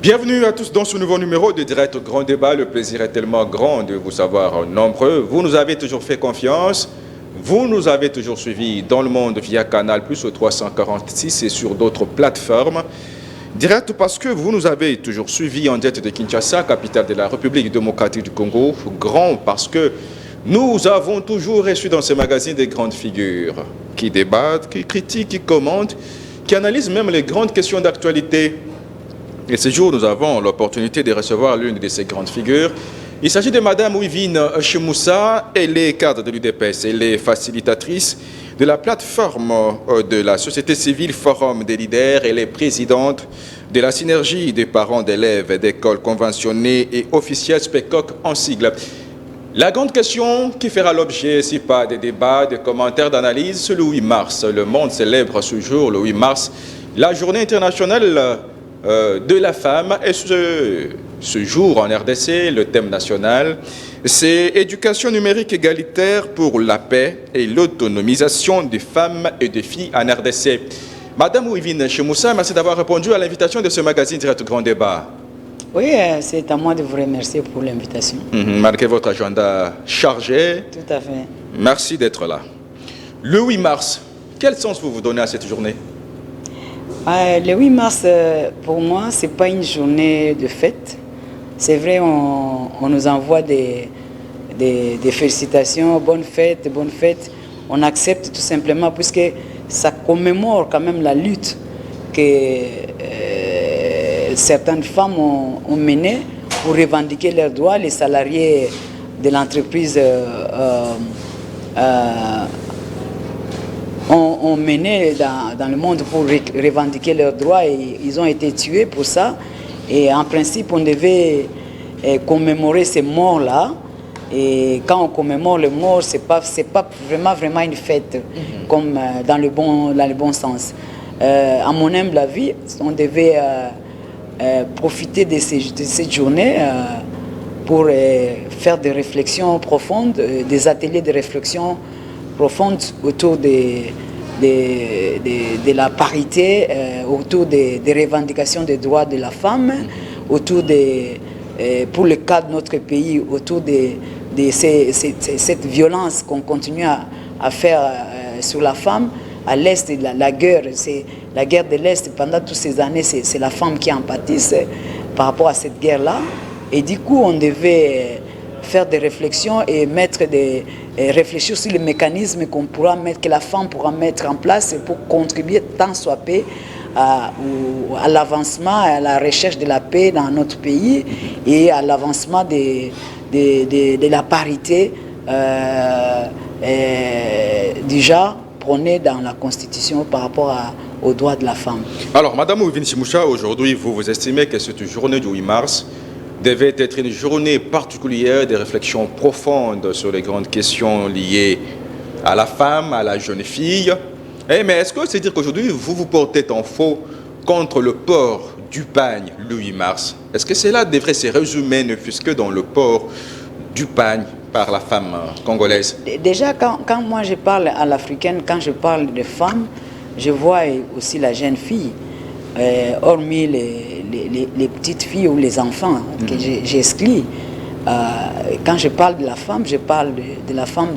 Bienvenue à tous dans ce nouveau numéro de Direct Grand Débat. Le plaisir est tellement grand de vous savoir nombreux. Vous nous avez toujours fait confiance. Vous nous avez toujours suivis dans le monde via Canal+, au 346 et sur d'autres plateformes. Direct parce que vous nous avez toujours suivis en direct de Kinshasa, capitale de la République démocratique du Congo. Grand parce que nous avons toujours reçu dans ce magazine des grandes figures qui débattent, qui critiquent, qui commentent, qui analysent même les grandes questions d'actualité. Et ce jour, nous avons l'opportunité de recevoir l'une de ces grandes figures. Il s'agit de Mme Ouivine Chemoussa. Elle est cadre de l'UDPS. Elle est facilitatrice de la plateforme de la société civile Forum des leaders. Elle est présidente de la synergie des parents d'élèves d'écoles conventionnées et officielles SPECOC en sigle. La grande question qui fera l'objet, si pas de débats, de commentaires, d'analyses, c'est le 8 mars. Le monde célèbre ce jour, le 8 mars, la journée internationale de la femme. Et ce jour en RDC, le thème national, c'est éducation numérique égalitaire pour la paix et l'autonomisation des femmes et des filles en RDC. Madame Ouivine Chemoussa, merci d'avoir répondu à l'invitation de ce magazine Direct Grand Débat. Oui, c'est à moi de vous remercier pour l'invitation. Malgré votre agenda chargé. Tout à fait. Merci d'être là. Le 8 mars, quel sens vous donnez à cette journée? Le 8 mars, pour moi, ce n'est pas une journée de fête. C'est vrai, on nous envoie des félicitations, bonne fête, bonne fête. On accepte tout simplement puisque ça commémore quand même la lutte que certaines femmes ont menée pour revendiquer leurs droits. Les salariés de l'entreprise ont mené dans le monde pour revendiquer leurs droits et ils ont été tués pour ça. Et en principe, on devait commémorer ces morts-là. Et quand on commémore les morts, c'est pas vraiment une fête, comme dans le bon sens. À mon humble avis, on devait profiter de cette journée pour faire des réflexions profondes, des ateliers de réflexion profonde autour de la parité, autour des revendications des droits de la femme, autour pour le cas de notre pays, autour de cette violence qu'on continue à faire sur la femme. À l'Est, la guerre, c'est la guerre de l'Est, pendant toutes ces années, c'est la femme qui en pâtisse par rapport à cette guerre-là. Et du coup, on devait faire des réflexions et réfléchir sur les mécanismes que la femme pourra mettre en place pour contribuer tant soit peu à l'avancement, à la recherche de la paix dans notre pays et à l'avancement de la parité déjà prônée dans la Constitution par rapport aux droits de la femme. Alors, Madame Ouivine Chemoussa, aujourd'hui, vous estimez que cette journée du 8 mars devait être une journée particulière de réflexion profonde sur les grandes questions liées à la femme, à la jeune fille. Mais est-ce que c'est dire qu'aujourd'hui, vous portez en faux contre le port du pagne le 8 mars? Est-ce que cela devrait se résumer, ne fût-ce que dans le port du pagne par la femme congolaise? Déjà, quand moi je parle à l'africaine, quand je parle de femmes, je vois aussi la jeune fille, hormis les petites filles ou les enfants que j'exclus. Quand je parle de la femme, je parle de la femme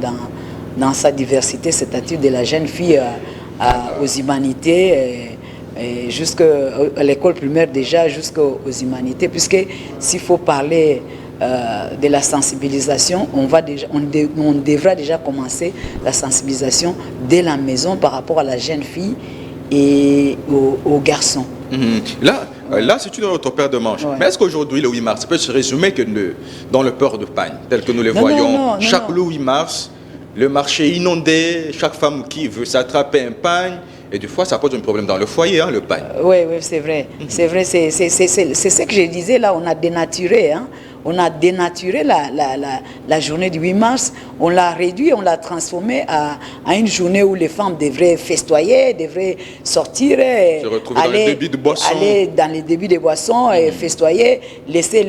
dans sa diversité, c'est-à-dire de la jeune fille aux humanités, jusqu'à l'école primaire déjà, jusqu'aux humanités, puisque s'il faut parler de la sensibilisation, on devra déjà commencer la sensibilisation dès la maison par rapport à la jeune fille et aux garçons. Là, c'est une autre paire de manches. Ouais. Mais est-ce qu'aujourd'hui, le 8 mars, peut se résumer que dans le port de pagne, tel que nous le voyons, chaque 8 mars, le marché inondé, chaque femme qui veut s'attraper un pagne, et des fois, ça pose un problème dans le foyer, le pagne. Oui, c'est vrai. C'est vrai, c'est ce que je disais là, on a dénaturé. On a dénaturé la journée du 8 mars, on l'a réduit, on l'a transformé à une journée où les femmes devraient festoyer, devraient sortir, aller dans les débits de boissons, et festoyer, laisser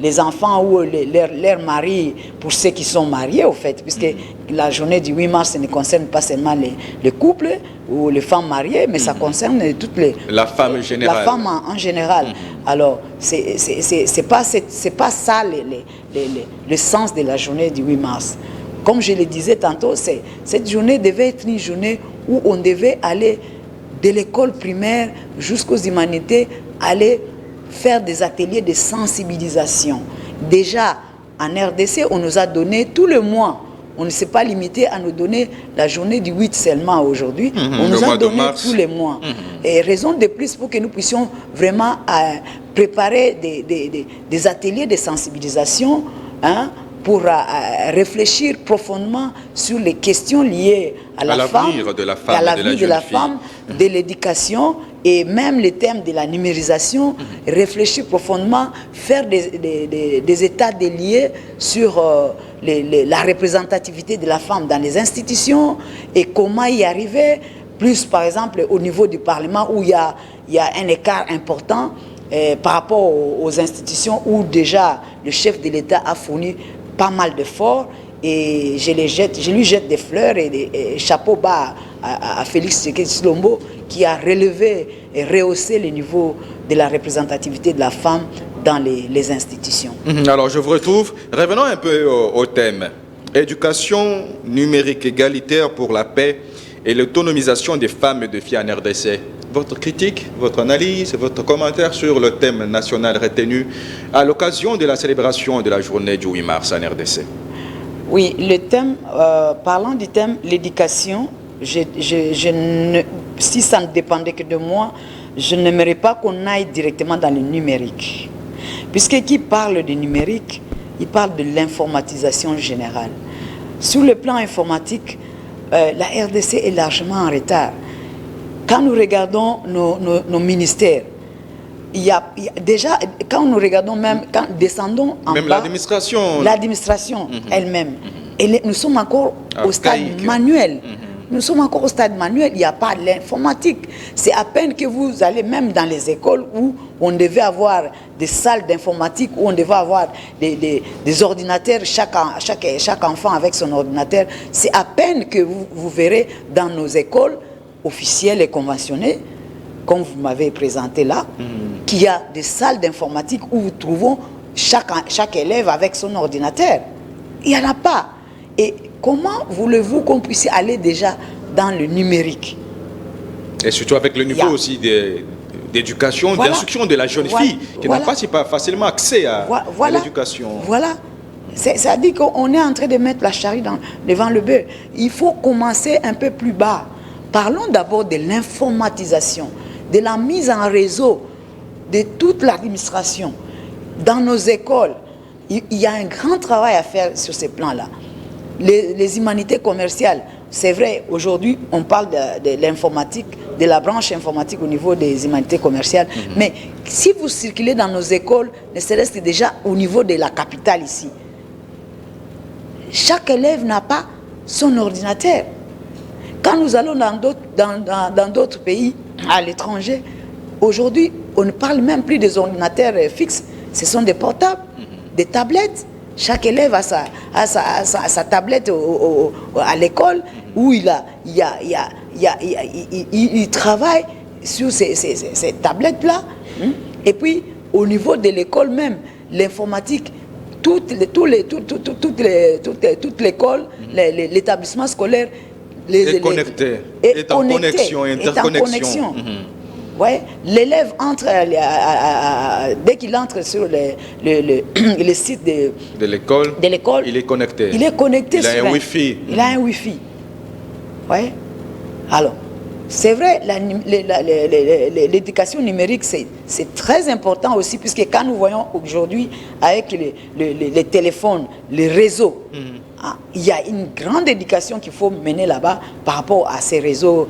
les enfants ou leurs maris, pour ceux qui sont mariés au fait, puisque la journée du 8 mars ne concerne pas seulement les couples ou les femmes mariées, mais ça concerne toutes les... La femme en général. La femme en général. Alors, c'est pas ça le sens de la journée du 8 mars. Comme je le disais tantôt, cette journée devait être une journée où on devait aller de l'école primaire jusqu'aux humanités, aller faire des ateliers de sensibilisation. Déjà, en RDC, on nous a donné tout le mois. On ne s'est pas limité à nous donner la journée du 8 seulement aujourd'hui. On nous a donné tous les mois. Et raison de plus pour que nous puissions vraiment préparer des ateliers de sensibilisation, hein, pour réfléchir profondément sur les questions liées à la femme, à l'avenir de la femme, de l'éducation et même les thèmes de la numérisation, réfléchir profondément, faire des états déliés sur la représentativité de la femme dans les institutions et comment y arriver, plus par exemple au niveau du Parlement où il y a un écart important par rapport aux institutions où déjà le chef de l'État a fourni pas mal d'efforts et je lui jette des fleurs et chapeau bas à Félix Tshisekedi Tshilombo qui a relevé et rehaussé le niveau de la représentativité de la femme dans les institutions. Alors je vous retrouve. Revenons un peu au thème. Éducation numérique égalitaire pour la paix et l'autonomisation des femmes et des filles en RDC. Votre critique, votre analyse, votre commentaire sur le thème national retenu à l'occasion de la célébration de la journée du 8 mars en RDC. Oui, le thème, parlant du thème, l'éducation, si ça ne dépendait que de moi, je n'aimerais pas qu'on aille directement dans le numérique. Puisque qui parle du numérique, il parle de l'informatisation générale. Sur le plan informatique, la RDC est largement en retard. Quand nous regardons nos ministères, il y a déjà, quand nous regardons même, quand descendons en même bas, l'administration elle-même, nous sommes encore au stade manuel. Nous sommes encore au stade manuel, il n'y a pas l'informatique. C'est à peine que vous allez même dans les écoles où on devait avoir des salles d'informatique, où on devait avoir des ordinateurs, chaque enfant avec son ordinateur. C'est à peine que vous verrez dans nos écoles officielles et conventionnées, comme vous m'avez présenté là, qu'il y a des salles d'informatique où nous trouvons chaque élève avec son ordinateur. Il n'y en a pas. Et comment voulez-vous qu'on puisse aller déjà dans le numérique? Et surtout avec le niveau aussi d'éducation, d'instruction de la jeune fille, qui n'a pas facilement accès à l'éducation. Voilà. Ça dit qu'on est en train de mettre la charrue devant le bœuf. Il faut commencer un peu plus bas. Parlons d'abord de l'informatisation, de la mise en réseau de toute l'administration. Dans nos écoles, il y a un grand travail à faire sur ces plans-là. Les humanités commerciales, c'est vrai, aujourd'hui, on parle de l'informatique, de la branche informatique au niveau des humanités commerciales. Mais si vous circulez dans nos écoles, ne serait-ce que déjà au niveau de la capitale ici, chaque élève n'a pas son ordinateur. Quand nous allons dans d'autres pays, à l'étranger, aujourd'hui, on ne parle même plus des ordinateurs fixes. Ce sont des portables, des tablettes. Chaque élève a sa tablette à l'école où il travaille sur ces tablettes-là. Et puis, au niveau de l'école même, l'informatique, toute l'école, l'établissement scolaire, est connecté, est en connexion, interconnexion. Ouais, l'élève entre, dès qu'il entre sur le site de l'école, il est connecté. Il est connecté. Il a un Wi-Fi. Il a un Wi-Fi. Ouais. Alors, c'est vrai, l'éducation numérique, c'est très important aussi, puisque quand nous voyons aujourd'hui avec les téléphones, les réseaux, il y a une grande éducation qu'il faut mener là-bas par rapport à ces réseaux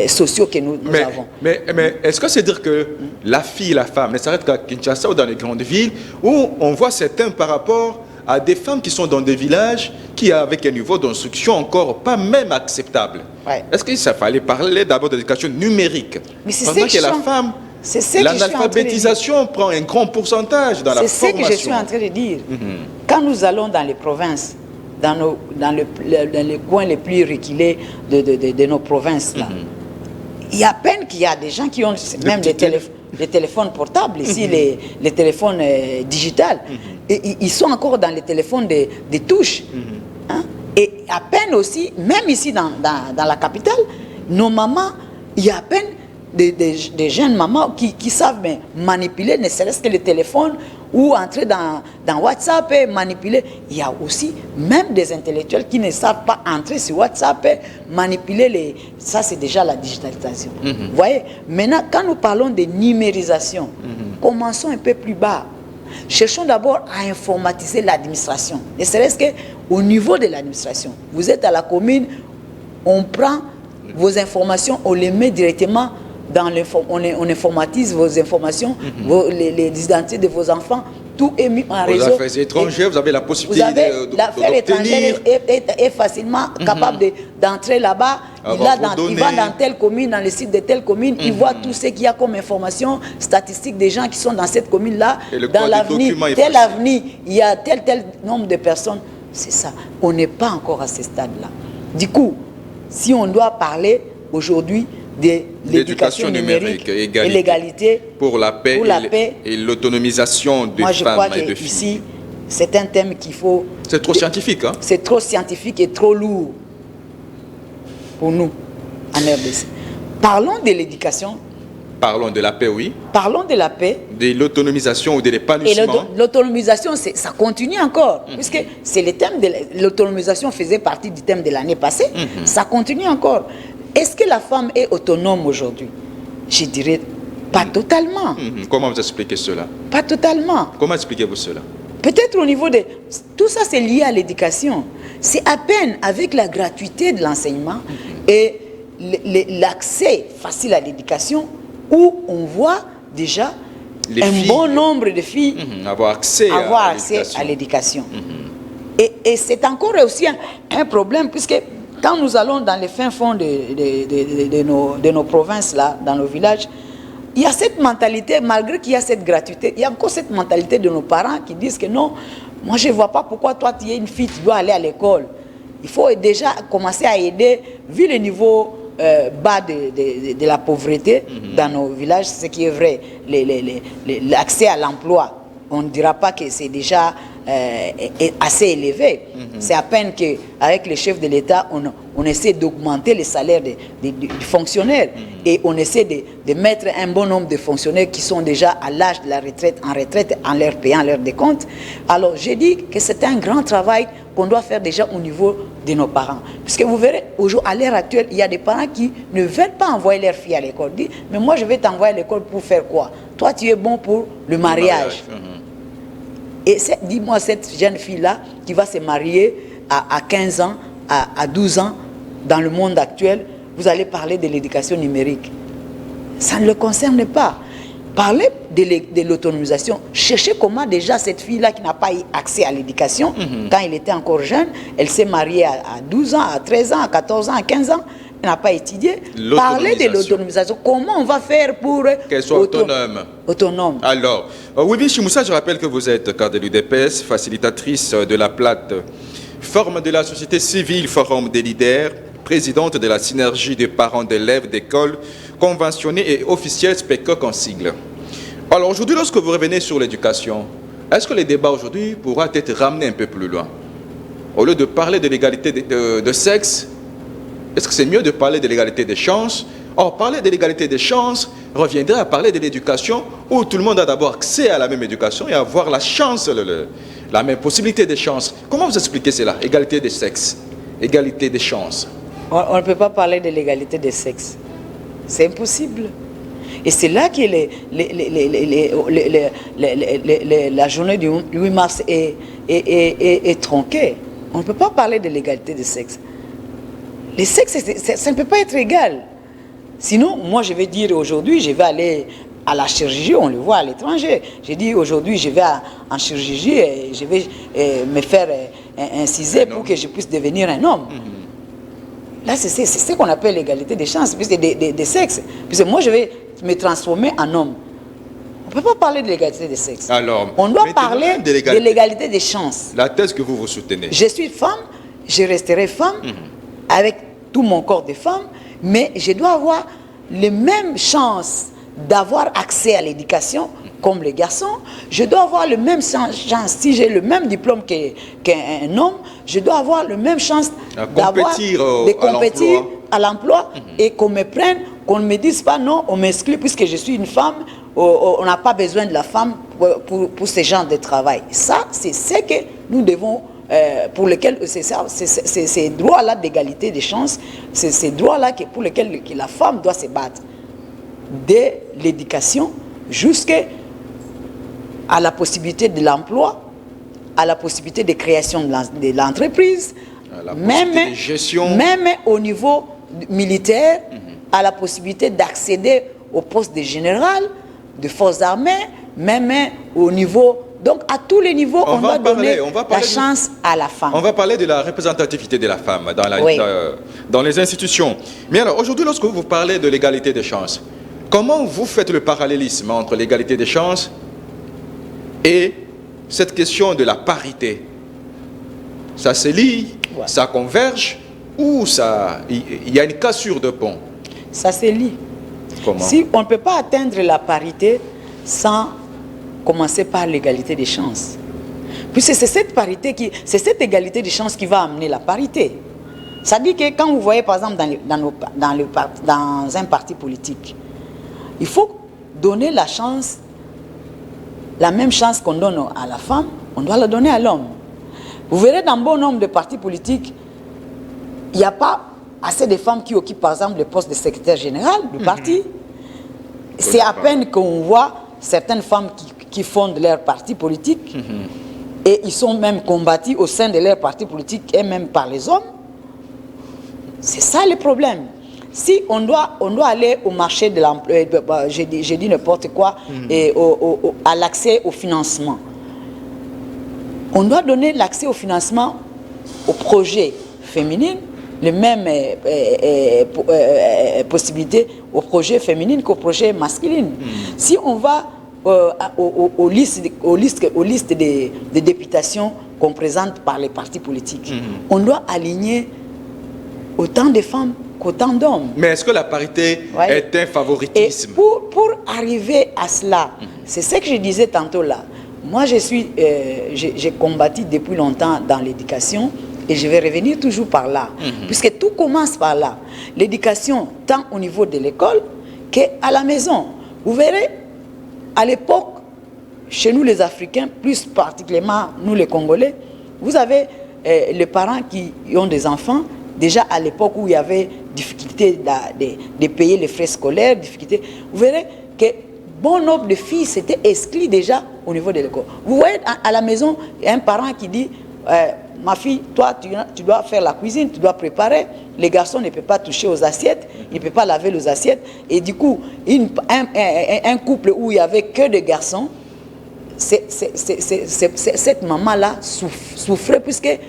sociaux que nous avons. Mais est-ce que c'est dire que la fille, la femme ne s'arrête qu'à Kinshasa ou dans les grandes villes, où on voit certains par rapport à des femmes qui sont dans des villages qui avec un niveau d'instruction encore pas même acceptable. Ouais. Est-ce qu'il fallait parler d'abord d'éducation numérique? Mais c'est pendant que la femme, l'analphabétisation prend un grand pourcentage dans la formation. C'est ce que je suis en train de dire. Quand nous allons dans les provinces, dans les coins les plus reculés de nos provinces, là, il y a à peine qu'il y a des gens qui ont même des téléphones. les téléphones portables, ici les téléphones digitales. Et ils sont encore dans les téléphones des touches. Hein? Et à peine aussi, même ici dans la capitale, nos mamans, il y a à peine des jeunes mamans qui savent manipuler, ne serait-ce que le téléphone ou entrer dans WhatsApp et manipuler. Il y a aussi même des intellectuels qui ne savent pas entrer sur WhatsApp et manipuler ça, c'est déjà la digitalisation. Vous voyez, maintenant, quand nous parlons de numérisation, commençons un peu plus bas. Cherchons d'abord à informatiser l'administration. Ne serait-ce qu'au niveau de l'administration. Vous êtes à la commune, on prend vos informations, on les met directement dans on informatise vos informations, les identités de vos enfants, tout est mis en réseau. Aux affaires étrangères, vous avez la possibilité l'affaire étrangère est facilement capable d'entrer là-bas. Il va dans telle commune, dans le site de telle commune, il voit tout ce qu'il y a comme information statistique des gens qui sont dans cette commune-là. Dans l'avenir, tel avenir, il y a tel nombre de personnes. C'est ça. On n'est pas encore à ce stade-là. Du coup, si on doit parler aujourd'hui de l'éducation numérique et l'égalité pour la paix, et l'autonomisation de femmes et de filles. Ici, c'est un thème qu'il faut... C'est trop scientifique, hein? C'est trop scientifique et trop lourd pour nous, en RDC. Parlons de l'éducation. Parlons de la paix, oui. Parlons de la paix. De l'autonomisation ou de l'épanouissement. Et l'autonomisation, ça continue encore. Puisque c'est le thème de l'autonomisation faisait partie du thème de l'année passée. Ça continue encore. Est-ce que la femme est autonome aujourd'hui? Je dirais pas totalement. Comment vous expliquez cela? Pas totalement. Comment expliquez-vous cela? Peut-être au niveau de... Tout ça, c'est lié à l'éducation. C'est à peine avec la gratuité de l'enseignement et l'accès facile à l'éducation où on voit déjà bon nombre de filles avoir accès à l'éducation. Et c'est encore aussi un problème puisque quand nous allons dans les fins fonds de nos provinces, là, dans nos villages, il y a cette mentalité, malgré qu'il y a cette gratuité, il y a encore cette mentalité de nos parents qui disent que non, moi je ne vois pas pourquoi toi tu es une fille, tu dois aller à l'école. Il faut déjà commencer à aider, vu le niveau bas de la pauvreté dans nos villages, ce qui est vrai, l'accès à l'emploi, on ne dira pas que c'est déjà assez élevé. C'est à peine qu'avec les chefs de l'État, on essaie d'augmenter les salaires des fonctionnaires et on essaie de mettre un bon nombre de fonctionnaires qui sont déjà à l'âge de la retraite, en leur payant leurs décomptes. Alors, j'ai dit que c'est un grand travail qu'on doit faire déjà au niveau de nos parents. Puisque vous verrez, à l'heure actuelle, il y a des parents qui ne veulent pas envoyer leurs filles à l'école. Ils disent, mais moi, je vais t'envoyer à l'école pour faire quoi? Toi, tu es bon pour le mariage. Et dis-moi, cette jeune fille-là qui va se marier à 15 ans, à 12 ans, dans le monde actuel, vous allez parler de l'éducation numérique. Ça ne le concerne pas. Parlez de l'autonomisation. Cherchez comment déjà cette fille-là qui n'a pas eu accès à l'éducation, quand elle était encore jeune, elle s'est mariée à 12 ans, à 13 ans, à 14 ans, à 15 ans, elle n'a pas étudié. Parlez de l'autonomisation. Comment on va faire pour qu'elle soit autonome? Alors, Wivi Chimoussa, je rappelle que vous êtes cadre de l'UDPS, facilitatrice de la plateforme de la société civile, Forum des leaders, présidente de la synergie des parents d'élèves d'écoles conventionnés et officiels, SPECOC en sigle. Alors aujourd'hui, lorsque vous revenez sur l'éducation, est-ce que les débats aujourd'hui pourront être ramenés un peu plus loin? Au lieu de parler de l'égalité de sexe, est-ce que c'est mieux de parler de l'égalité des chances? Or, parler de l'égalité des chances reviendrait à parler de l'éducation où tout le monde a d'abord accès à la même éducation et avoir la chance, la même possibilité de chances. Comment vous expliquez cela? Égalité des sexes, égalité des chances. On ne peut pas parler de l'égalité des sexes. C'est impossible. Et c'est là que la journée du 8 mars est tronquée. On ne peut pas parler de l'égalité des sexes. Les sexes, ça ne peut pas être égal. Sinon, moi, je vais dire aujourd'hui, je vais aller à la chirurgie, on le voit à l'étranger. J'ai dit aujourd'hui, je vais en chirurgie et je vais me faire inciser pour que je puisse devenir un homme. Là, c'est ce qu'on appelle l'égalité des chances, des sexes. Puisque moi, je vais me transformer en homme. On ne peut pas parler de l'égalité des sexes. Alors, on doit parler de l'égalité des chances. La thèse que vous soutenez. Je suis femme, je resterai femme, avec tout mon corps de femme, mais je dois avoir les mêmes chances d'avoir accès à l'éducation comme les garçons. Je dois avoir le même chance. Si j'ai le même diplôme qu'un homme, je dois avoir le même chance d'avoir de compétir à l'emploi et qu'on me prenne, qu'on ne me dise pas non, on m'exclut puisque je suis une femme, on n'a pas besoin de la femme pour ce genre de travail. Ça, c'est ce que nous devons, pour lesquels, c'est ces droits-là d'égalité des chances, c'est ces droits-là pour lesquels la femme doit se battre. Dès l'éducation jusqu'à la possibilité de l'emploi, à la possibilité de création de l'entreprise, même au niveau militaire, à la possibilité d'accéder au poste de général, de forces armées, même au niveau... Donc, à tous les niveaux, on doit donner la chance à la femme. On va parler de la représentativité de la femme dans les institutions. Mais alors, aujourd'hui, lorsque vous parlez de l'égalité des chances, comment vous faites le parallélisme entre l'égalité des chances et cette question de la parité? Ça se lie, ça converge, ou il y a une cassure de pont? Ça se lie. Comment? Si on ne peut pas atteindre la parité sans commencer par l'égalité des chances. Puisque c'est cette parité c'est cette égalité des chances qui va amener la parité. Ça dit que quand vous voyez par exemple dans un parti politique, il faut donner la chance, la même chance qu'on donne à la femme, on doit la donner à l'homme. Vous verrez dans bon nombre de partis politiques, il n'y a pas assez de femmes qui occupent par exemple le poste de secrétaire général du parti. C'est à peine qu'on voit certaines femmes qui fondent leur parti politique et ils sont même combattus au sein de leur parti politique et même par les hommes. C'est ça le problème. Si on doit aller au marché de l'emploi, j'ai dit n'importe quoi, et à l'accès au financement. On doit donner l'accès au financement aux projets féminins, les mêmes possibilités aux projets féminins qu'aux projets masculins. Si on va aux listes de députations qu'on présente par les partis politiques, on doit aligner autant de femmes qu'autant d'hommes. Mais est-ce que la parité est un favoritisme? Et pour arriver à cela, c'est ce que je disais tantôt là. Moi, j'ai combattu depuis longtemps dans l'éducation et je vais revenir toujours par là. Puisque tout commence par là. L'éducation, tant au niveau de l'école qu'à la maison. Vous verrez, à l'époque, chez nous les Africains, plus particulièrement nous les Congolais, vous avez les parents qui ont des enfants. Déjà à l'époque où il y avait difficulté de payer les frais scolaires, difficulté, vous verrez que bon nombre de filles s'étaient exclues déjà au niveau de l'école. Vous voyez à la maison, il y a un parent qui dit ma fille, toi tu dois faire la cuisine, tu dois préparer. Les garçons ne peuvent pas toucher aux assiettes, ils ne peuvent pas laver les assiettes. Et du coup, un couple où il n'y avait que des garçons, cette maman-là souffrait puisqu'elle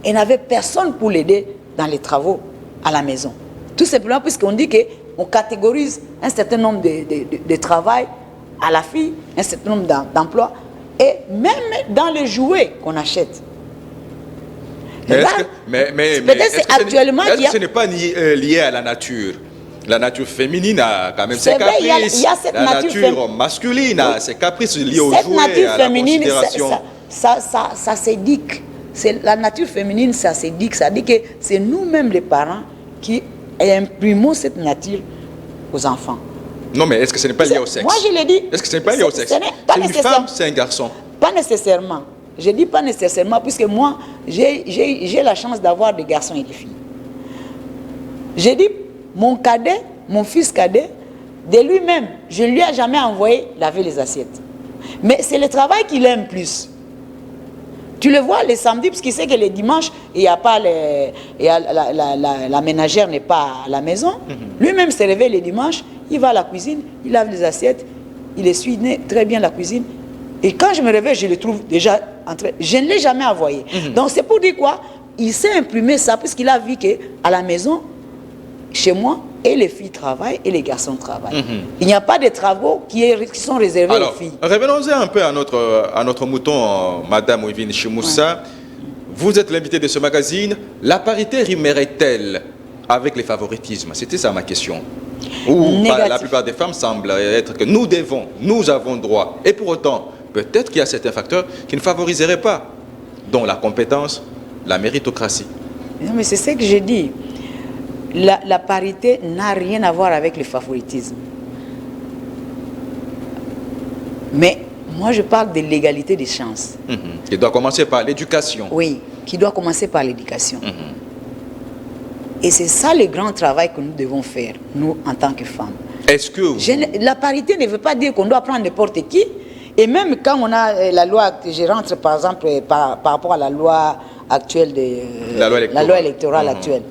n'avait personne pour l'aider dans les travaux à la maison. Tout simplement puisqu'on dit qu'on catégorise un certain nombre de travail à la fille, un certain nombre d'emplois, et même dans les jouets qu'on achète. Peut-être c'est actuellement qu'il y a... ce n'est pas lié à la nature? La nature féminine a quand même ses caprices. La nature masculine a ses caprices liés aux jouets, à la considération. Ça s'éduque. La nature féminine, ça s'éduque. Ça dit que c'est nous-mêmes les parents qui imprimons cette nature aux enfants. Non, mais est-ce que ce n'est pas lié au sexe? Moi, je l'ai dit. Est-ce que ce n'est pas lié au sexe? C'est une femme, c'est un garçon? Pas nécessairement. Je dis pas nécessairement, puisque moi, j'ai la chance d'avoir des garçons et des filles. J'ai dit, mon fils cadet, de lui-même, je ne lui ai jamais envoyé laver les assiettes. Mais c'est le travail qu'il aime plus. Tu le vois les samedis, parce qu'il sait que les dimanches, il y a pas la ménagère n'est pas à la maison. Lui-même se réveille les dimanches, il va à la cuisine, il lave les assiettes, il essuie très bien la cuisine. Et quand je me réveille, je le trouve déjà en train. Je ne l'ai jamais envoyé. Donc c'est pour dire quoi? Il s'est imprimé ça, puisqu'il a vu qu'à la maison, chez moi, et les filles travaillent et les garçons travaillent. Il n'y a pas de travaux qui sont réservés aux filles. Revenons-en un peu à notre mouton, Madame Wivine Chimoussa. Vous êtes l'invité de ce magazine. La parité rimerait-elle avec les favoritismes? C'était ça ma question. Ou la plupart des femmes semblent être que nous devons, nous avons droit. Et pour autant, peut-être qu'il y a certains facteurs qui ne favoriseraient pas, dont la compétence, la méritocratie. Non, mais c'est ce que je dis. La parité n'a rien à voir avec le favoritisme. Mais moi, je parle de l'égalité des chances. Qui doit commencer par l'éducation. Oui, qui doit commencer par l'éducation. Et c'est ça le grand travail que nous devons faire, nous, en tant que femmes. Est-ce que la parité ne veut pas dire qu'on doit prendre n'importe qui. Et même quand on a la loi, je rentre par exemple par rapport à la loi actuelle, la loi électorale actuelle.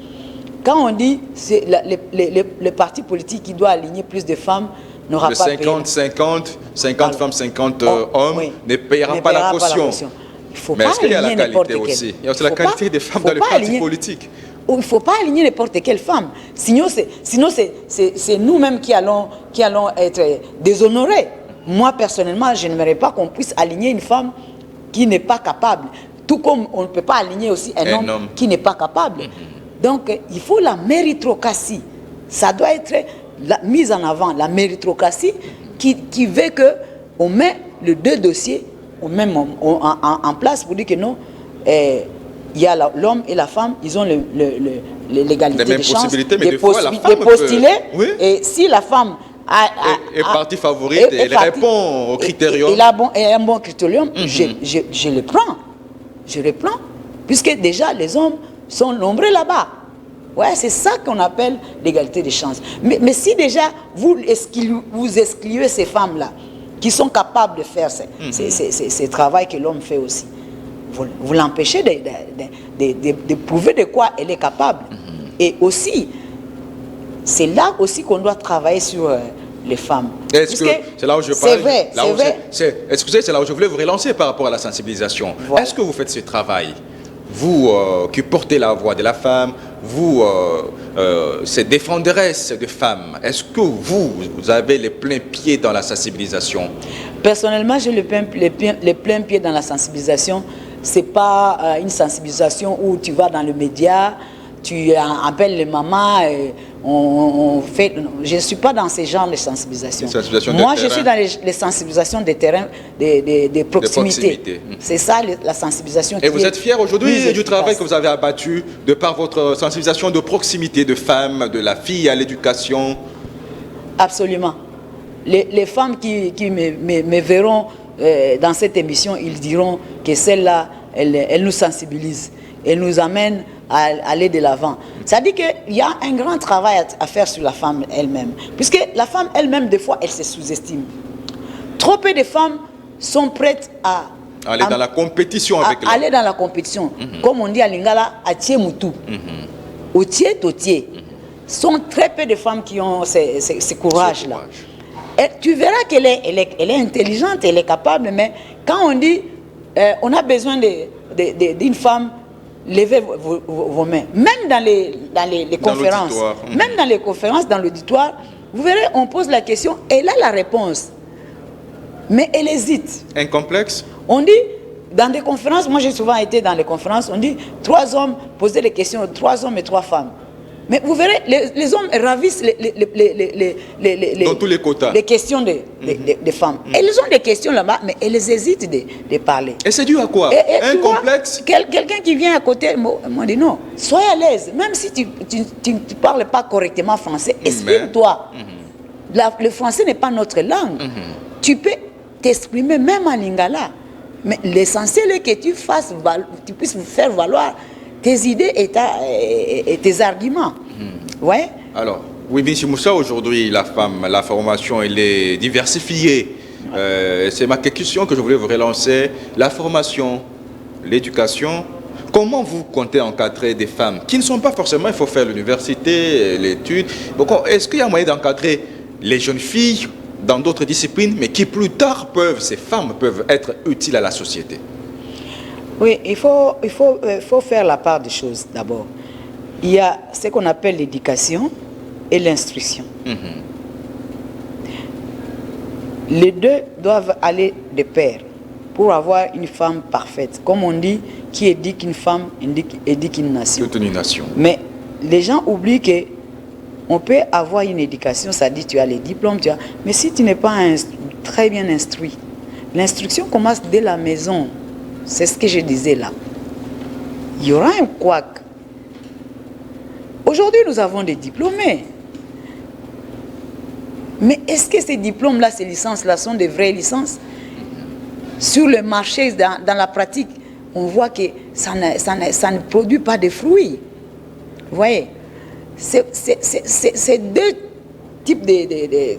Quand on dit que le parti politique qui doit aligner plus de femmes n'aura pas payé. 50 femmes, 50 hommes ne payera pas la caution. Mais est-ce qu'il y a la qualité aussi? Il y a aussi la qualité des femmes dans le parti politique. Il ne faut pas aligner n'importe quelle femme. Sinon, c'est nous-mêmes qui allons être déshonorés. Moi, personnellement, je n'aimerais pas qu'on puisse aligner une femme qui n'est pas capable. Tout comme on ne peut pas aligner aussi un homme qui n'est pas capable. Donc, il faut la méritocratie. Ça doit être mise en avant, la méritocratie qui veut qu'on met les deux dossiers en place pour dire que non, il y a l'homme et la femme, ils ont l'égalité des chances de postuler. Oui. Et si la femme est partie favorite et elle répond au critérium. Et un bon critérium, je le prends. Je le prends. Puisque déjà, les hommes sont nombreux là-bas. Ouais, c'est ça qu'on appelle l'égalité des chances. Mais si déjà, vous excluez ces femmes-là, qui sont capables de faire ce travail que l'homme fait aussi, vous l'empêchez de prouver de quoi elle est capable. Et aussi, c'est là aussi qu'on doit travailler sur les femmes. Est-ce que c'est là où je parle? C'est vrai, c'est vrai. Excusez, c'est là où je voulais vous relancer par rapport à la sensibilisation. Voilà. Est-ce que vous faites ce travail? Vous qui portez la voix de la femme, vous, ces défenderesses de femmes, est-ce que vous avez les pleins pieds dans la sensibilisation? Personnellement, j'ai les pleins pieds dans la sensibilisation. Ce n'est pas une sensibilisation où tu vas dans le média, tu appelles les mamans, on fait... Je ne suis pas dans ce genre de sensibilisation. Moi, je suis dans les sensibilisations des terrains, des proximités. C'est ça la sensibilisation. Et vous êtes fiers aujourd'hui du travail que vous avez abattu de par votre sensibilisation de proximité de femmes, de la fille à l'éducation? Absolument. Les femmes qui me verront dans cette émission, ils diront que celle-là, elle nous sensibilise. Elle nous amène à aller de l'avant. Ça dit qu'il y a un grand travail à faire sur la femme elle-même. Puisque la femme elle-même, des fois, elle se sous-estime. Trop peu de femmes sont prêtes à aller dans la compétition avec l'homme. Aller dans la compétition. Comme on dit à Lingala, à tié moutou. Au tié, au tié. Sont très peu de femmes qui ont ce courage-là. Et tu verras qu'elle est intelligente, elle est capable, mais quand on dit on a besoin d'une femme, levez vos mains. Même dans les conférences, même dans les conférences, dans l'auditoire, vous verrez, on pose la question, elle a la réponse. Mais elle hésite. Un complexe? On dit, dans des conférences, moi j'ai souvent été dans les conférences, on dit 3 hommes posaient des questions, 3 hommes et 3 femmes. Mais vous verrez, les hommes ravissent dans tous les quotas. Les questions des femmes. Elles ont des questions là-bas, mais elles hésitent de parler. Et c'est dû à quoi? Un complexe? Quelqu'un qui vient à côté m'a dit non, sois à l'aise. Même si tu ne parles pas correctement français, exprime-toi. Le français n'est pas notre langue. Tu peux t'exprimer même en lingala. Mais l'essentiel est que tu puisses faire valoir tes idées et tes arguments. Ouais. Alors, oui, Vinci Moussa, aujourd'hui, la femme, la formation, elle est diversifiée. C'est ma question que je voulais vous relancer. La formation, l'éducation, comment vous comptez encadrer des femmes qui ne sont pas forcément, il faut faire l'université, l'étude. Est-ce qu'il y a moyen d'encadrer les jeunes filles dans d'autres disciplines, mais qui plus tard ces femmes peuvent être utiles à la société? Oui, il faut faire la part des choses d'abord. Il y a ce qu'on appelle l'éducation et l'instruction. Les deux doivent aller de pair pour avoir une femme parfaite. Comme on dit, qui éduque une femme éduque une nation. Toute une nation. Mais les gens oublient que On peut avoir une éducation, ça dit tu as les diplômes, mais si tu n'es pas très bien instruit, l'instruction commence dès la maison. C'est ce que je disais là. Il y aura un couac. Aujourd'hui, nous avons des diplômés. Mais est-ce que ces diplômes-là, ces licences-là sont des vraies licences? Sur le marché, dans la pratique, on voit que ça ne produit pas de fruits. Vous voyez, c'est deux types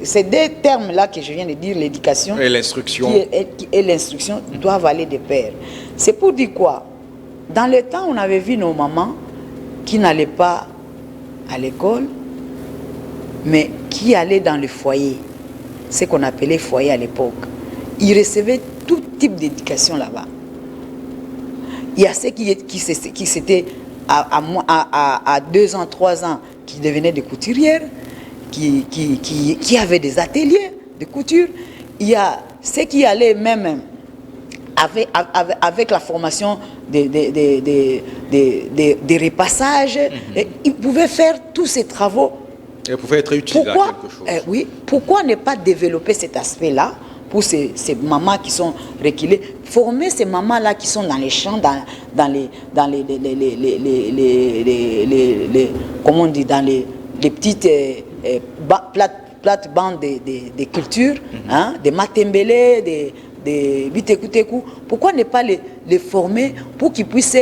ces deux termes-là que je viens de dire, l'éducation et l'instruction, et l'instruction doivent aller de pair. C'est pour dire quoi? Dans le temps, on avait vu nos mamans qui n'allaient pas à l'école, mais qui allaient dans le foyer, ce qu'on appelait foyer à l'époque. Ils recevaient tout type d'éducation là-bas. Il y a ceux qui s'étaient à 2 ans, 3 ans, qui devenaient des couturières, qui avaient des ateliers de couture. Il y a ceux qui allaient même avec la formation des repassages. Ils pouvaient faire tous ces travaux. Et pouvaient être utiles à quelque chose. Oui, pourquoi ne pas développer cet aspect-là pour ces mamans qui sont reculées, former ces mamans-là qui sont dans les champs, comment on dit, dans les petites plates bandes de culture, hein, des matembele, des bitekuteku. Pourquoi ne pas les former pour qu'ils puissent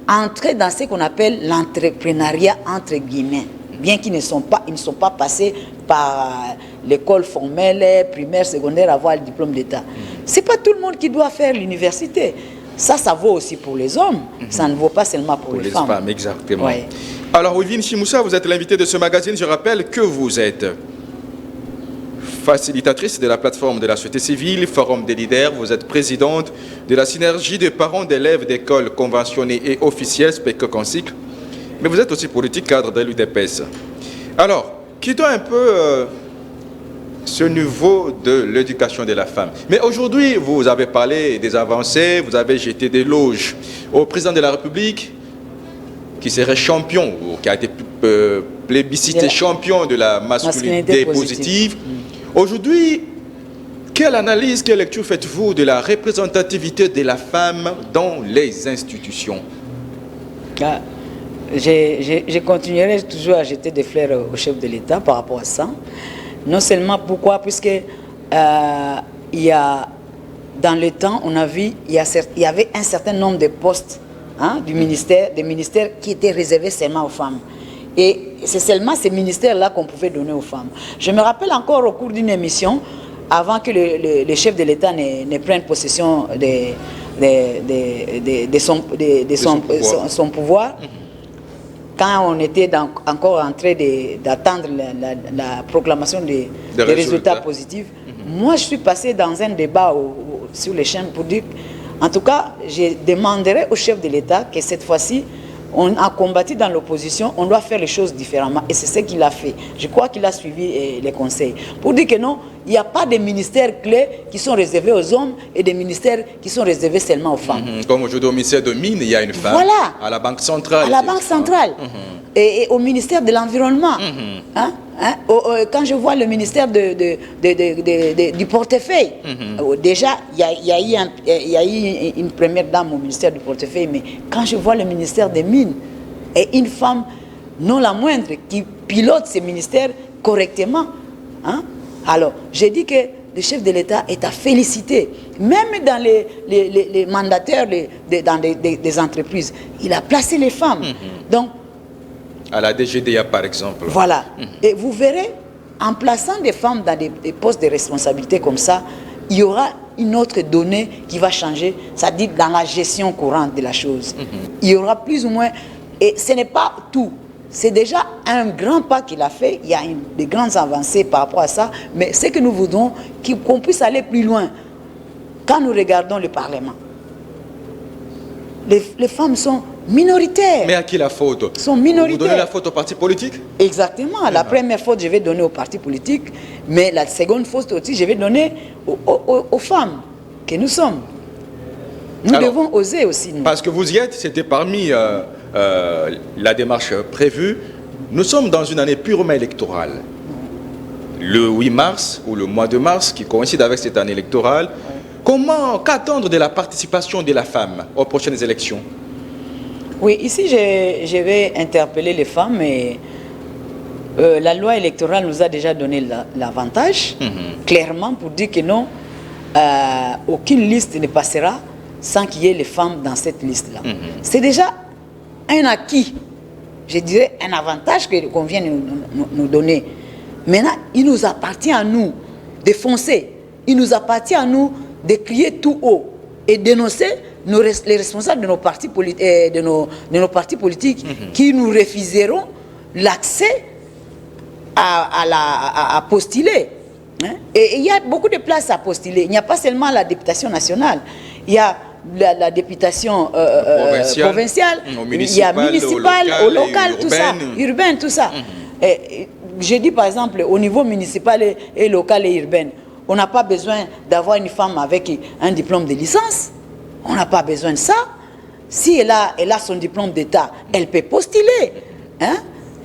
entrer dans ce qu'on appelle l'entrepreneuriat entre guillemets, bien qu'ils ne sont pas passés par l'école formelle, primaire, secondaire, avoir le diplôme d'État. C'est pas tout le monde qui doit faire l'université. Ça vaut aussi pour les hommes. Ça ne vaut pas seulement pour les femmes. Exactement. Ouais. Alors, Wivine Chimoussa, vous êtes l'invité de ce magazine. Je rappelle que vous êtes facilitatrice de la plateforme de la société civile, Forum des leaders. Vous êtes présidente de la synergie des parents d'élèves d'écoles conventionnées et officielles, SPEC-Concycle. Mais vous êtes aussi politique cadre de l'UDPS. Alors, quittons un peu ce niveau de l'éducation de la femme. Mais aujourd'hui, vous avez parlé des avancées, vous avez jeté des éloges au président de la République, qui serait champion, ou qui a été plébiscité champion de la masculinité positive. Aujourd'hui, quelle analyse, quelle lecture faites-vous de la représentativité de la femme dans les institutions? Je continuerai toujours à jeter des fleurs au chef de l'État par rapport à ça. Non seulement pourquoi, puisque il y a, dans le temps, on a vu, il y avait un certain nombre de postes, hein, des ministères qui étaient réservés seulement aux femmes. Et c'est seulement ces ministères-là qu'on pouvait donner aux femmes. Je me rappelle encore au cours d'une émission, avant que le chef de l'État ne prenne possession de son pouvoir, quand on était encore en train d'attendre la proclamation des résultats positifs, moi je suis passé dans un débat sur les chaînes pour dire, en tout cas, je demanderai au chef de l'État que cette fois-ci, on a combattu dans l'opposition, on doit faire les choses différemment. Et c'est ce qu'il a fait. Je crois qu'il a suivi les conseils. Pour dire que non, il n'y a pas de ministères clés qui sont réservés aux hommes et des ministères qui sont réservés seulement aux femmes. Comme aujourd'hui au ministère de Mines, il y a une femme. Voilà. À la Banque centrale. À la Banque centrale. Et au ministère de l'Environnement. Quand je vois le ministère du portefeuille, déjà, il y a eu une première dame au ministère du portefeuille, mais quand je vois le ministère des Mines, et une femme, non la moindre, qui pilote ces ministères correctement, hein, alors, j'ai dit que le chef de l'État est à féliciter. Même dans les mandataires dans des entreprises, il a placé les femmes. Donc, à la DGDA, par exemple. Voilà. Et vous verrez, en plaçant des femmes dans des postes de responsabilité comme ça, il y aura une autre donnée qui va changer, c'est-à-dire dans la gestion courante de la chose. Il y aura plus ou moins... Et ce n'est pas tout. C'est déjà un grand pas qu'il a fait. Il y a de grandes avancées par rapport à ça. Mais ce que nous voudrons, qu'on puisse aller plus loin. Quand nous regardons le Parlement, les femmes sont minoritaires. Mais à qui la faute? Sont minoritaires. Vous donnez la faute aux partis politiques? Exactement. La première faute, je vais donner aux partis politiques. Mais la seconde faute aussi, je vais donner aux femmes que nous sommes. Nous devons oser aussi. Nous. Parce que vous y êtes, c'était parmi la démarche prévue. Nous sommes dans une année purement électorale. Le 8 mars, ou le mois de mars, qui coïncide avec cette année électorale, qu'attendre de la participation de la femme aux prochaines élections? Oui, ici, je vais interpeller les femmes. Et, la loi électorale nous a déjà donné l'avantage, clairement, pour dire que non, aucune liste ne passera sans qu'il y ait les femmes dans cette liste-là. C'est déjà un acquis, je dirais un avantage qu'on vient nous donner. Maintenant, il nous appartient à nous de foncer. Il nous appartient à nous de crier tout haut et dénoncer les responsables de nos partis, de nos partis politiques qui nous refuseront l'accès à postuler. Hein? Et il y a beaucoup de places à postuler. Il n'y a pas seulement la députation nationale. Il y a la députation provinciale, il y a municipale, au local, tout ça, urbaine, tout ça. Je dis par exemple, au niveau municipal et local et urbain, on n'a pas besoin d'avoir une femme avec un diplôme de licence. On n'a pas besoin de ça. Si elle a son diplôme d'État, elle peut postuler. Hein?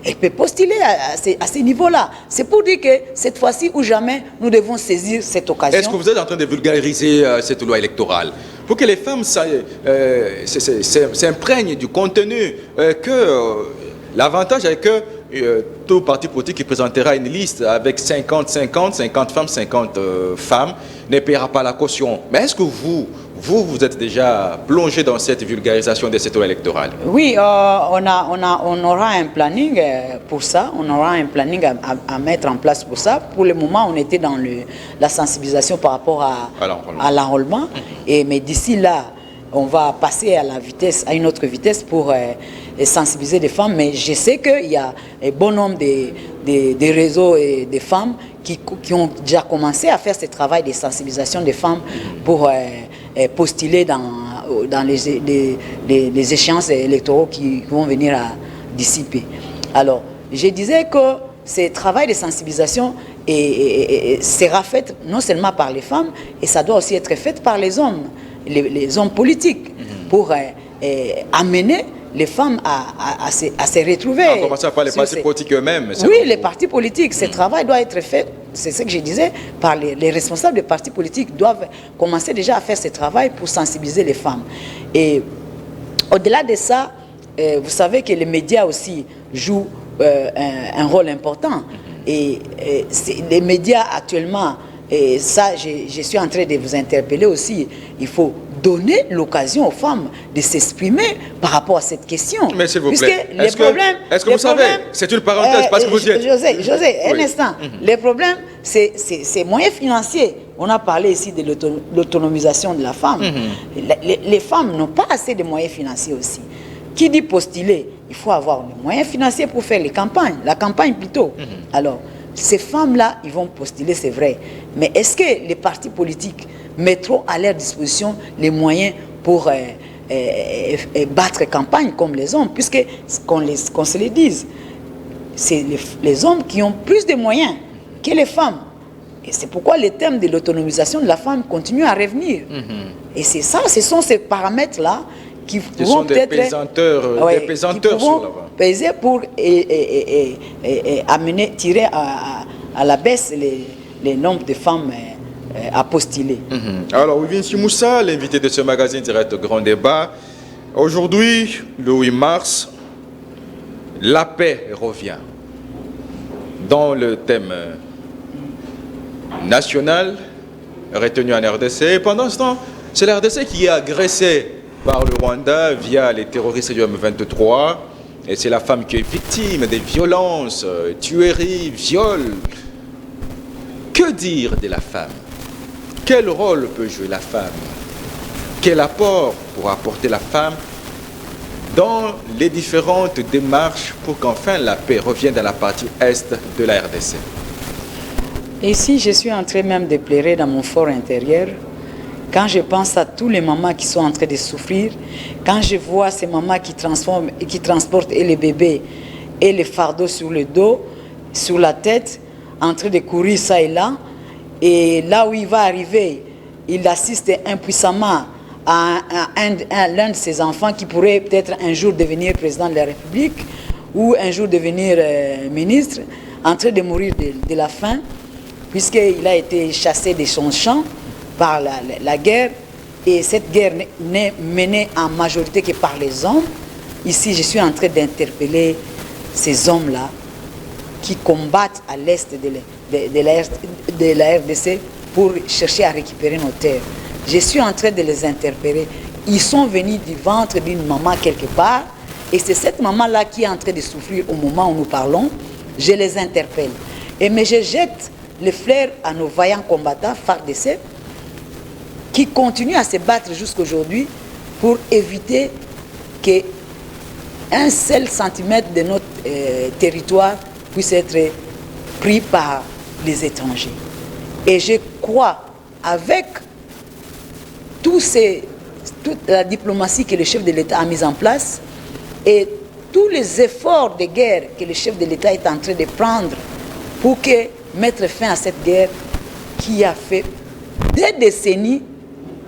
Elle peut postuler à ces niveaux-là. C'est pour dire que cette fois-ci ou jamais, nous devons saisir cette occasion. Est-ce que vous êtes en train de vulgariser cette loi électorale pour que les femmes s'imprègnent du contenu, que l'avantage est que tout parti politique qui présentera une liste avec 50 femmes, 50 femmes, ne paiera pas la caution. Mais est-ce que vous êtes déjà plongé dans cette vulgarisation de cette loi électorale? Oui, on aura un planning pour ça. On aura un planning à mettre en place pour ça. Pour le moment, on était dans la sensibilisation par rapport à l'enrôlement. Mais d'ici là, on va passer à une autre vitesse pour sensibiliser les femmes. Mais je sais qu'il y a un bon nombre de réseaux et de femmes qui ont déjà commencé à faire ce travail de sensibilisation des femmes pour postuler dans les échéances électoraux qui vont venir à dissiper. Alors, je disais que ce travail de sensibilisation sera fait non seulement par les femmes, et ça doit aussi être fait par les hommes, les hommes politiques, pour amener les femmes à se retrouver. En commençant par les partis politiques eux-mêmes. Oui, les partis politiques. Ce travail doit être fait, c'est ce que je disais, par les responsables des partis politiques doivent commencer déjà à faire ce travail pour sensibiliser les femmes. Et au-delà de ça, vous savez que les médias aussi jouent un rôle important. Et les médias actuellement, et ça, je suis en train de vous interpeller aussi, il faut donner l'occasion aux femmes de s'exprimer par rapport à cette question. Mais s'il vous plaît, est-ce que vous savez, c'est une parenthèse parce que vous dites... José, un instant. Les problèmes, c'est moyens financiers. On a parlé ici de l'autonomisation de la femme. Les femmes n'ont pas assez de moyens financiers aussi. Qui dit postuler, il faut avoir des moyens financiers pour faire les campagnes, la campagne plutôt. Alors, ces femmes-là, ils vont postuler, c'est vrai. Mais est-ce que les partis politiques mettront à leur disposition les moyens pour battre campagne comme les hommes? Puisque, qu'on se le dise, c'est les hommes qui ont plus de moyens que les femmes. Et c'est pourquoi le thème de l'autonomisation de la femme continue à revenir. Et c'est ça, ce sont ces paramètres-là qui vont peut-être peser pour amener, tirer à la baisse les nombres de femmes à postuler. Alors, Wivinsi Moussa, l'invité de ce magazine Direct Grand Débat. Aujourd'hui, le 8 mars, la paix revient dans le thème national retenu en RDC. Et pendant ce temps, c'est la RDC qui est agressée par le Rwanda via les terroristes du M23. Et c'est la femme qui est victime des violences, tueries, viols. Que dire de la femme? Quel rôle peut jouer la femme? Quel apport pourra apporter la femme dans les différentes démarches pour qu'enfin la paix revienne dans la partie est de la RDC? Ici, je suis en train même de pleurer dans mon fort intérieur. Quand je pense à tous les mamans qui sont en train de souffrir, quand je vois ces mamans qui transportent et les bébés et les fardeaux sur le dos, sur la tête, en train de courir ça et là, et là où il va arriver, il assiste impuissamment à l'un de ses enfants qui pourrait peut-être un jour devenir président de la République, ou un jour devenir ministre, en train de mourir de la faim, puisqu'il a été chassé de son champ par la guerre, et cette guerre n'est menée en majorité que par les hommes. Ici, je suis en train d'interpeller ces hommes-là qui combattent à l'est de la RDC pour chercher à récupérer nos terres. Je suis en train de les interpeller. Ils sont venus du ventre d'une maman quelque part, et c'est cette maman-là qui est en train de souffrir au moment où nous parlons. Je les interpelle. Mais je jette les fleurs à nos vaillants combattants FARDC qui continuent à se battre jusqu'aujourd'hui pour éviter qu'un seul centimètre de notre territoire puisse être pris par les étrangers. Et je crois, avec toute la diplomatie que le chef de l'État a mise en place et tous les efforts de guerre que le chef de l'État est en train de prendre pour mettre fin à cette guerre qui a fait des décennies,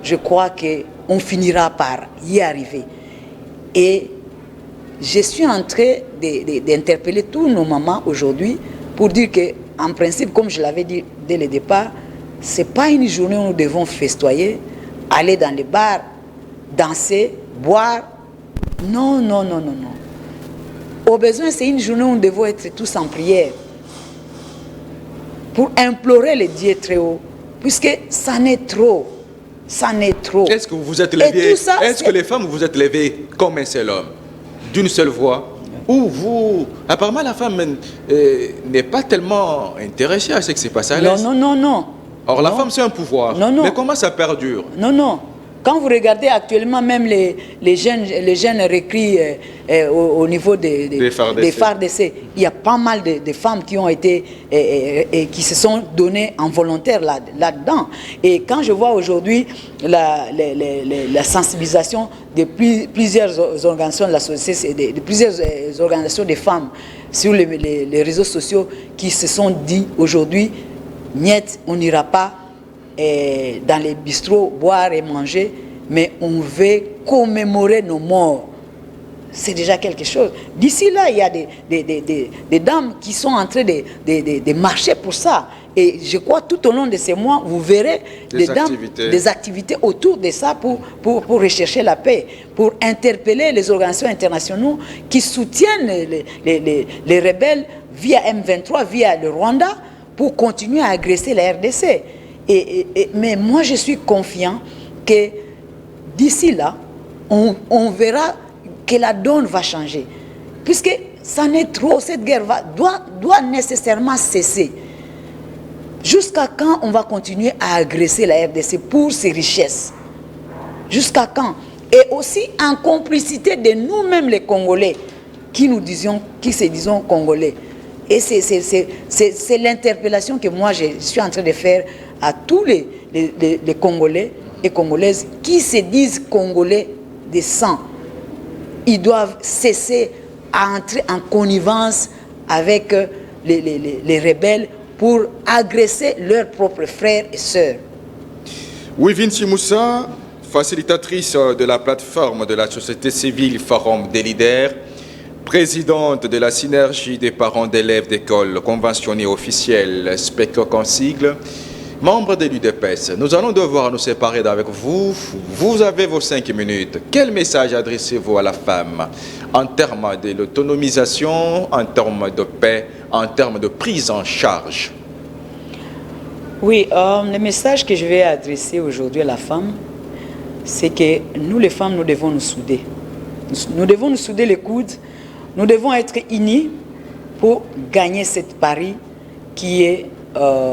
je crois qu'on finira par y arriver. Et je suis en train d'interpeller tous nos mamans aujourd'hui pour dire qu'en principe, comme je l'avais dit dès le départ, ce n'est pas une journée où nous devons festoyer, aller dans les bars, danser, boire. Non, non, non, non, non. Au besoin, c'est une journée où nous devons être tous en prière pour implorer le Dieu très haut, puisque ça n'est trop. Ça n'est trop. Est-ce que vous vous êtes levé? Est-ce que les femmes vous êtes levées comme un seul homme, d'une seule voix? Ou vous, apparemment la femme n'est pas tellement intéressée à ce qui se passe à l'Est. Non, non, non, non. Or la femme c'est un pouvoir. Non, non. Mais comment ça perdure? Non, non. Quand vous regardez actuellement même les jeunes recrues au niveau des FARDC, il y a pas mal de femmes qui ont été qui se sont données en volontaire là-dedans. Et quand je vois aujourd'hui la sensibilisation de plusieurs organisations de la société, de plusieurs organisations de femmes sur les réseaux sociaux qui se sont dit aujourd'hui, niet, on n'ira pas dans les bistrots, boire et manger, mais on veut commémorer nos morts. C'est déjà quelque chose. D'ici là, il y a des dames qui sont en train de marcher pour ça. Et je crois tout au long de ces mois, vous verrez des activités autour de ça pour rechercher la paix, pour interpeller les organisations internationales qui soutiennent les rebelles via M23, via le Rwanda, pour continuer à agresser la RDC. Mais moi, je suis confiant que d'ici là, on verra que la donne va changer. Puisque ça n'est trop, cette guerre doit nécessairement cesser. Jusqu'à quand on va continuer à agresser la RDC pour ses richesses? Jusqu'à quand? Et aussi en complicité de nous-mêmes les Congolais, qui se disons Congolais. Et c'est l'interpellation que moi je suis en train de faire à tous les Congolais et Congolaises qui se disent Congolais de sang. Ils doivent cesser à entrer en connivence avec les rebelles pour agresser leurs propres frères et sœurs. Wivine Moussa, facilitatrice de la plateforme de la société civile Forum des leaders, présidente de la synergie des parents d'élèves d'école conventionnés officiels, SPECOC en sigle, membre de l'UDPS. Nous allons devoir nous séparer d'avec vous. Vous avez vos 5 minutes. Quel message adressez-vous à la femme en termes de l'autonomisation, en termes de paix, en termes de prise en charge? Oui, le message que je vais adresser aujourd'hui à la femme, c'est que nous les femmes, nous devons nous souder. Nous devons nous souder les coudes. Nous devons être unis pour gagner cette pari qui est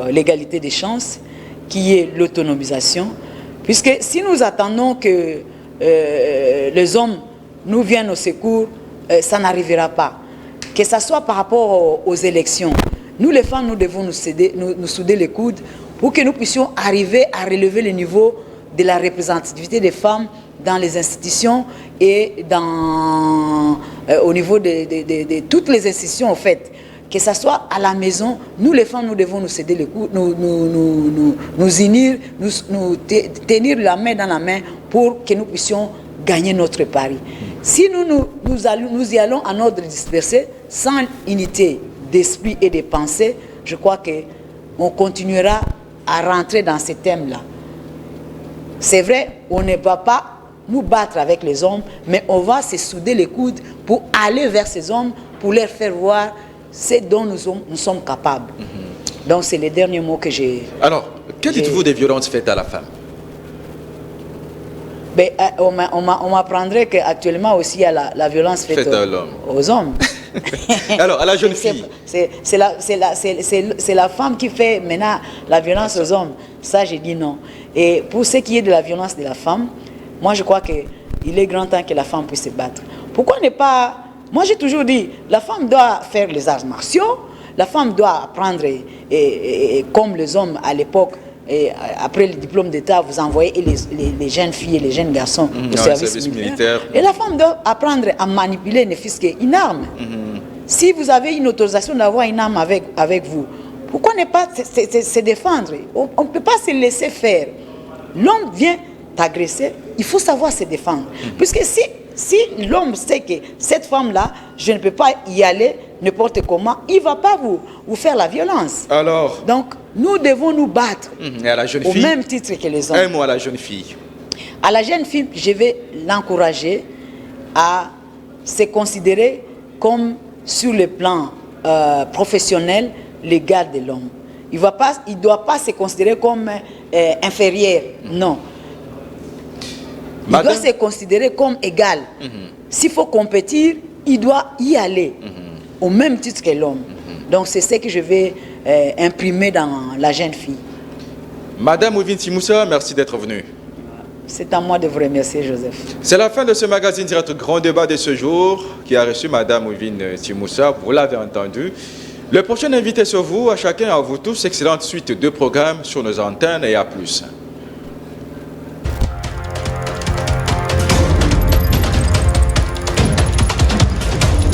l'égalité des chances, qui est l'autonomisation. Puisque si nous attendons que les hommes nous viennent au secours, ça n'arrivera pas. Que ce soit par rapport aux élections. Nous les femmes, nous devons nous souder les coudes pour que nous puissions arriver à relever le niveau de la représentativité des femmes dans les institutions et au niveau de toutes les institutions en fait. Que ce soit à la maison, nous les femmes, nous devons nous céder le coup, nous unir, nous tenir la main dans la main pour que nous puissions gagner notre pari. Si nous y allons en ordre dispersé, sans unité d'esprit et de pensée, je crois qu'on continuera à rentrer dans ces thèmes-là. C'est vrai, on ne va pas nous battre avec les hommes, mais on va se souder les coudes pour aller vers ces hommes, pour leur faire voir ce dont nous sommes capables. Donc c'est les derniers mots que j'ai... Alors, que dites-vous des violences faites à la femme? Ben, on m'apprendrait qu'actuellement aussi il y a la violence faite aux hommes. Alors, à la jeune fille. C'est la femme qui fait maintenant la violence aux hommes. Ça, j'ai dit non. Et pour ce qui est de la violence de la femme, moi je crois qu'il est grand temps que la femme puisse se battre. Pourquoi ne pas... Moi j'ai toujours dit, la femme doit faire les arts martiaux, la femme doit apprendre, comme les hommes à l'époque, après le diplôme d'État, vous envoyez les jeunes filles et les jeunes garçons au service militaire. Et la femme doit apprendre à manipuler ne fût qu'une arme. Si vous avez une autorisation d'avoir une arme avec vous, pourquoi ne pas se défendre? On ne peut pas se laisser faire. L'homme vient t'agresser, il faut savoir se défendre. Puisque si l'homme sait que cette femme-là, je ne peux pas y aller n'importe comment, il ne va pas vous faire la violence. Alors, donc, nous devons nous battre et à la jeune au fille, même titre que les hommes. Un mot à la jeune fille. À la jeune fille, je vais l'encourager à se considérer comme, sur le plan professionnel, l'égal de l'homme. Il ne doit pas se considérer comme inférieur, non. Il doit se considérer comme égal. S'il faut compétir, il doit y aller au même titre que l'homme. Donc c'est ce que je vais imprimer dans la jeune fille. Madame Ouivine Timoussa, merci d'être venue. C'est à moi de vous remercier, Joseph. C'est la fin de ce magazine direct Grand Débat de ce jour qui a reçu Madame Ouivine Timoussa. Vous l'avez entendu. Le prochain invité sur vous, à chacun, à vous tous, excellente suite de programmes sur nos antennes et à plus.